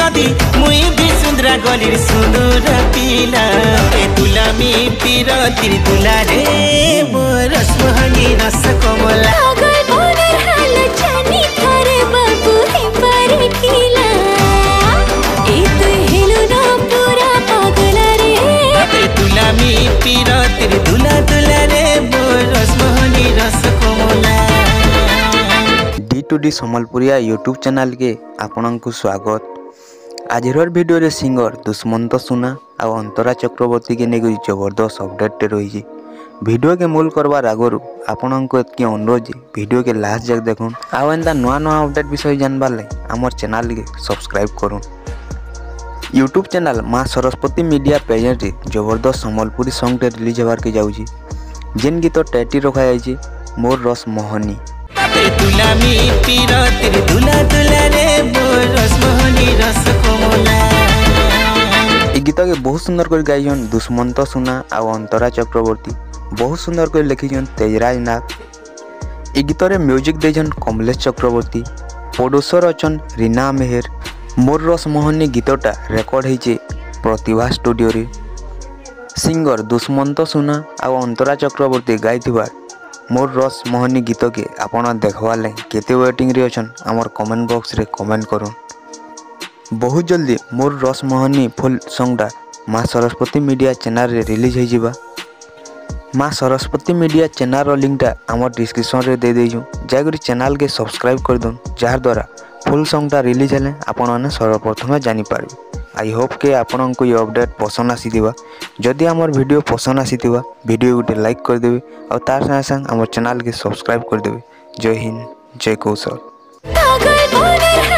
नदी मुई भी सुंदरा गलिर सुंदर पिला ए तुलामी पीर तिर तुला रे मोर रसमहनी रस कमला पागल बोलर हाल जानी थारे बाबू हे पारे किला ए तू हेलो ना पूरा पागल रे ए तुलामी पीर तिर तुला तुला रे मोर रसमहनी रस कमला D2D सम्बलपुरिया यूट्यूब चैनल के आपन को स्वागत। आज वीडियो रे सिंगर दुष्मंत सुना और अंतरा चक्रवर्ती के नेगु जबरदस्त अपडेट रही। वीडियो के मूल करवार आगु आपण को एतकी अनुरोध वीडियो के लास्ट जाक देखुन आउ एंता नुआ नुआ अपडेट विषय जानबार लगे आमर चैनल के सब्सक्राइब करूँ। यूट्यूब चैनल माँ सरस्वती मीडिया पेज रे जबरदस्त सम्बलपुरी सॉन्ग रिलीज होबार के जाऊँगी जेन गीत टाइटल रखा जाए मोर रस मोहनी। तुलामी पीर तिर तुला तुला रे मोर रसमहनी रस कमला ए गीत के बहुत सुंदर कर गाइजन दुष्मंत सुना और अंतरा चक्रवर्ती बहुत सुंदर कर लिखिजन तेजराज नाग। ए गीत रे म्यूजिक देजन कमलेश चक्रवर्ती प्रोड्यूसर अचन रीना मेहर। मोर रस मोहनी गीतटा रेकर्ड होइचे प्रतिभा स्टूडियो रे। सिंगर दुष्मंत सुना और अंतरा चक्रवर्ती गाइथिबार मोर रस मोहनी गीत के आपण देखवार लगे केते वेटिंग रे अछन हमर कमेंट बॉक्स रे कमेंट करूँ। बहुत जल्दी मोर रस मोहनी फुल सॉन्गटा माँ सरस्वती मीडिया चैनल रे रिलीज हो जिबा। माँ सरस्वती मीडिया चैनल रो लिंकटा हमर डिस्क्रिप्शन रे दे देजु जागरी चैनल के सब्सक्राइब कर दन जार द्वारा फुल सॉन्गटा रिलीज हेले आपण माने सर्वप्रथम जानि पारबे। आई होप के आपण को ये अपडेट पसंद आसीथिबा। जदि हमर वीडियो पसंद आसीथिबा वीडियो गुटे लाइक कर देबे और तार संग संग हमर चैनल के सब्सक्राइब कर देबे। जय हिंद जय कौशल। पागल बोलर